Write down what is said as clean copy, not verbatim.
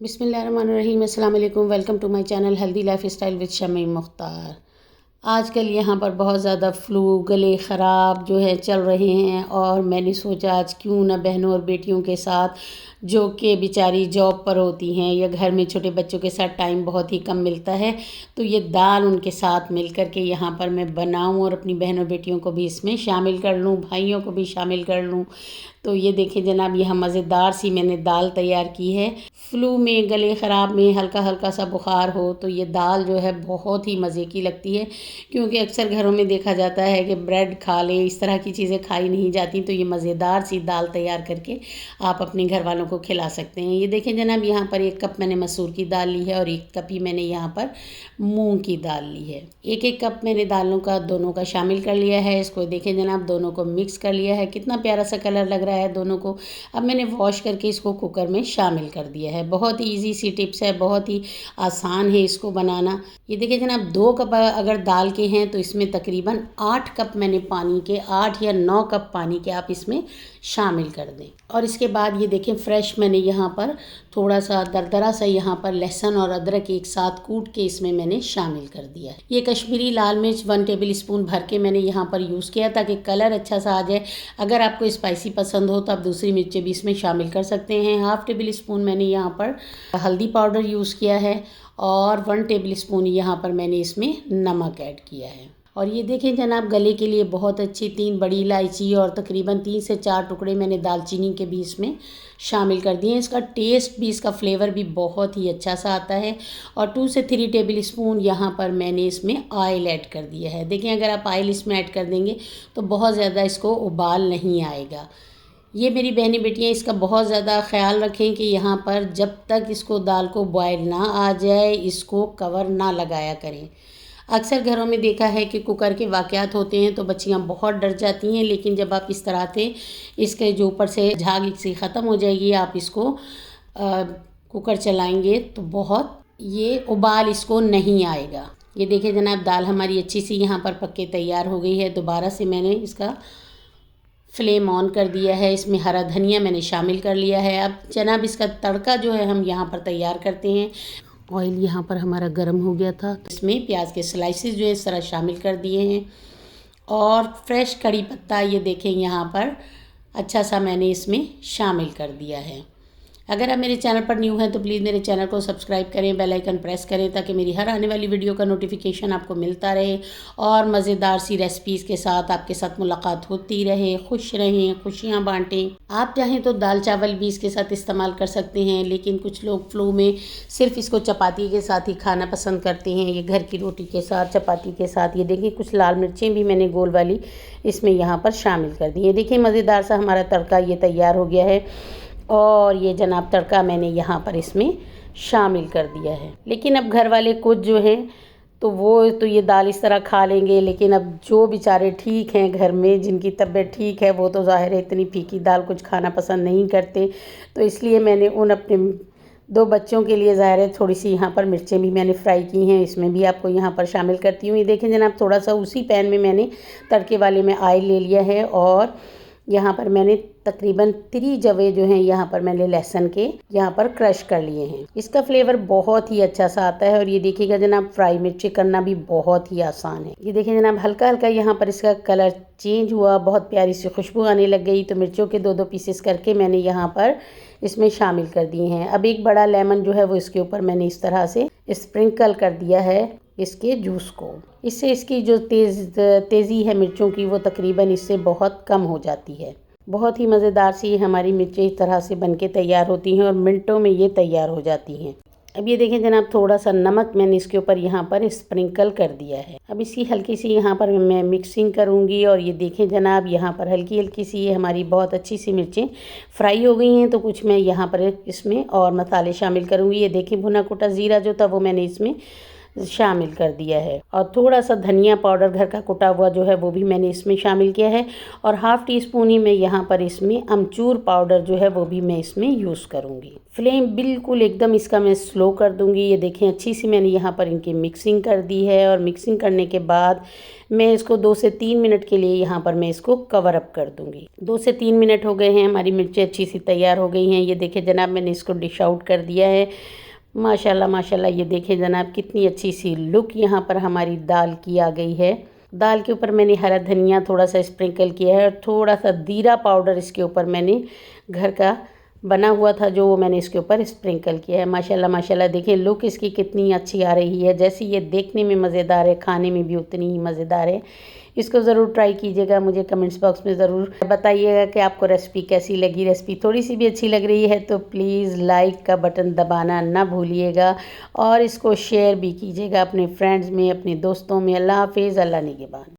बिस्मिल्लाहिर्रहमानिर्रहीम। अस्सलाम वालेकुम। Welcome to my channel healthy lifestyle with Shamim Mukhtar. आजकल यहाँ पर बहुत ज़्यादा फ्लू, गले ख़राब जो है चल रहे हैं और मैंने सोचा आज क्यों ना बहनों और बेटियों के साथ जो कि बेचारी जॉब पर होती हैं या घर में छोटे बच्चों के साथ टाइम बहुत ही कम मिलता है, तो ये दाल उनके साथ मिल कर के यहाँ पर मैं बनाऊँ और अपनी बहनों बेटियों को भी इसमें शामिल कर लूँ, भाइयों को भी शामिल कर लूँ। तो ये देखें जनाब, यह मज़ेदार सी मैंने दाल तैयार की है। फ्लू में, गले ख़राब में, हल्का हल्का सा बुखार हो तो ये दाल जो है बहुत ही मज़े की लगती है, क्योंकि अक्सर घरों में देखा जाता है कि ब्रेड खा लें, इस तरह की चीज़ें खाई नहीं जाती। तो ये मज़ेदार सी दाल तैयार करके आप अपने घर वालों को खिला सकते हैं। ये देखें जनाब, यहाँ पर 1 कप मैंने मसूर की दाल ली है और 1 कप ही मैंने यहाँ पर मूंग की दाल ली है। 1-1 कप मैंने दालों का दोनों का शामिल कर लिया है। इसको देखें जनाब, दोनों को मिक्स कर लिया है। कितना प्यारा सा कलर लग रहा है दोनों को। अब मैंने वॉश करके इसको कुकर में शामिल कर दिया है। बहुत ही ईजी सी टिप्स है, बहुत ही आसान है इसको बनाना। ये देखिए जनाब, 2 कप अगर दाल के हैं तो इसमें तकरीबन 8 कप मैंने पानी के, 8 या 9 कप पानी के आप इसमें शामिल कर दें। और इसके बाद ये देखें, फ्रेश मैंने यहाँ पर थोड़ा सा दरदरा सा यहाँ पर लहसुन और अदरक एक साथ कूट के इसमें मैंने शामिल कर दिया है। ये कश्मीरी लाल मिर्च 1 टेबल स्पून भर के मैंने यहाँ पर यूज़ किया ताकि कलर अच्छा सा आ जाए। अगर आपको स्पाइसी पसंद हो तो आप दूसरी मिर्चें भी इसमें शामिल कर सकते हैं। 1/2 टेबल स्पून मैंने यहाँ पर हल्दी पाउडर यूज़ किया है और 1 टेबल स्पून यहाँ पर मैंने इसमें नमक ऐड किया है। और ये देखें जनाब, गले के लिए बहुत अच्छी 3 बड़ी इलायची और तकरीबन 3 से 4 टुकड़े मैंने दालचीनी के भी इसमें शामिल कर दिए हैं। इसका टेस्ट भी, इसका फ्लेवर भी बहुत ही अच्छा सा आता है। और 2 से 3 टेबल स्पून यहाँ पर मैंने इसमें ऑयल ऐड कर दिया है। देखें, अगर आप ऑयल इसमें ऐड कर देंगे तो बहुत ज़्यादा इसको उबाल नहीं आएगा। ये मेरी बहनी बेटियाँ इसका बहुत ज़्यादा ख्याल रखें कि यहाँ पर जब तक इसको दाल को बॉयल ना आ जाए इसको कवर ना लगाया करें। अक्सर घरों में देखा है कि कुकर के वाक़यात होते हैं तो बच्चियाँ बहुत डर जाती हैं, लेकिन जब आप इस तरह से इसके जो ऊपर से झाग सी ख़त्म हो जाएगी, आप इसको कुकर चलाएंगे तो बहुत ये उबाल इसको नहीं आएगा। ये देखिए जनाब, दाल हमारी अच्छी सी यहाँ पर पक के तैयार हो गई है। दोबारा से मैंने इसका फ्लेम ऑन कर दिया है। इसमें हरा धनिया मैंने शामिल कर लिया है। अब जनाब, इसका तड़का जो है हम यहाँ पर तैयार करते हैं। ऑयल यहाँ पर हमारा गर्म हो गया था। इसमें प्याज के स्लाइसेस जो है इस तरह शामिल कर दिए हैं और फ्रेश कड़ी पत्ता ये देखें यहाँ पर अच्छा सा मैंने इसमें शामिल कर दिया है। अगर आप मेरे चैनल पर न्यू हैं तो प्लीज़ मेरे चैनल को सब्सक्राइब करें, बेल आइकन प्रेस करें ताकि मेरी हर आने वाली वीडियो का नोटिफिकेशन आपको मिलता रहे और मज़ेदार सी रेसिपीज़ के साथ आपके साथ मुलाकात होती रहे। खुश रहें, खुशियाँ बांटें। आप चाहें तो दाल चावल भी इसके साथ इस्तेमाल कर सकते हैं, लेकिन कुछ लोग फ्लू में सिर्फ इसको चपाती के साथ ही खाना पसंद करते हैं। ये घर की रोटी के साथ, चपाती के साथ। ये देखिए, कुछ लाल मिर्चें भी मैंने गोल वाली इसमें यहाँ पर शामिल कर दी है। देखिए, मज़ेदार सा हमारा तड़का ये तैयार हो गया है और ये जनाब तड़का मैंने यहाँ पर इसमें शामिल कर दिया है। लेकिन अब घर वाले कुछ जो हैं तो वो तो ये दाल इस तरह खा लेंगे, लेकिन अब जो बेचारे ठीक हैं घर में, जिनकी तबीयत ठीक है, वो तो ज़ाहिर है इतनी फीकी दाल कुछ खाना पसंद नहीं करते। तो इसलिए मैंने उन अपने 2 बच्चों के लिए ज़ाहिर है थोड़ी सी यहाँ पर मिर्चें भी मैंने फ्राई की हैं, इसमें भी आपको यहाँ पर शामिल करती हूँ। ये देखें जनाब, थोड़ा सा उसी पैन में मैंने तड़के वाले में ऑयल ले लिया है और यहाँ पर मैंने तकरीबन 3 जवे जो हैं यहाँ पर मैंने लहसुन के यहाँ पर क्रश कर लिए हैं। इसका फ्लेवर बहुत ही अच्छा सा आता है। और ये देखिएगा जनाब, फ्राई मिर्ची करना भी बहुत ही आसान है। ये देखिए जनाब, हल्का हल्का यहाँ पर इसका कलर चेंज हुआ, बहुत प्यारी सी खुशबू आने लग गई। तो मिर्चों के 2-2 पीसेस करके मैंने यहाँ पर इसमें शामिल कर दिए हैं। अब 1 बड़ा लेमन जो है वो इसके ऊपर मैंने इस तरह से स्प्रिंकल कर दिया है इसके जूस को। इससे इसकी जो तेज़ी है मिर्चों की वो तकरीबन इससे बहुत कम हो जाती है। बहुत ही मज़ेदार सी हमारी मिर्चें इस तरह से बनके तैयार होती हैं और मिनटों में ये तैयार हो जाती हैं। अब ये देखें जनाब, थोड़ा सा नमक मैंने इसके ऊपर यहाँ पर स्प्रिंकल कर दिया है। अब इसकी हल्की सी यहाँ पर मैं मिक्सिंग करूँगी और ये देखें जनाब, यहाँ पर हल्की हल्की सी हमारी बहुत अच्छी सी मिर्चें फ्राई हो गई हैं। तो कुछ मैं यहाँ पर इसमें और मसाले शामिल करूँगी। ये देखें, भुना कुटा ज़ीरा जो था वो मैंने इसमें शामिल कर दिया है। और थोड़ा सा धनिया पाउडर घर का कुटा हुआ जो है वो भी मैंने इसमें शामिल किया है। और हाफ़ टी स्पून ही मैं यहाँ पर इसमें अमचूर पाउडर जो है वो भी मैं इसमें यूज़ करूँगी। फ्लेम बिल्कुल एकदम इसका मैं स्लो कर दूँगी। ये देखें अच्छी सी मैंने यहाँ पर इनकी मिक्सिंग कर दी है। और मिक्सिंग करने के बाद मैं इसको 2 से 3 मिनट के लिए यहाँ पर मैं इसको कवर अप कर दूँगी। 2 से 3 मिनट हो गए हैं, हमारी मिर्चें अच्छी सी तैयार हो गई हैं। ये देखिए जनाब मैंने इसको डिश आउट कर दिया है। माशाल्लाह माशाल्लाह, ये देखें जनाब कितनी अच्छी सी लुक यहाँ पर हमारी दाल की आ गई है। दाल के ऊपर मैंने हरा धनिया थोड़ा सा स्प्रिंकल किया है और थोड़ा सा जीरा पाउडर इसके ऊपर मैंने घर का बना हुआ था जो वो मैंने इसके ऊपर स्प्रिंकल किया है। माशाल्लाह माशाल्लाह, देखें लुक इसकी कितनी अच्छी आ रही है। जैसे ये देखने में मज़ेदार है, खाने में भी उतनी ही मज़ेदार है। इसको ज़रूर ट्राई कीजिएगा। मुझे कमेंट्स बॉक्स में ज़रूर बताइएगा कि आपको रेसिपी कैसी लगी। रेसिपी थोड़ी सी भी अच्छी लग रही है तो प्लीज़ लाइक का बटन दबाना ना भूलिएगा और इसको शेयर भी कीजिएगा अपने फ्रेंड्स में, अपने दोस्तों में। अल्लाह हाफ़िज़, अल्लाह निगहबान।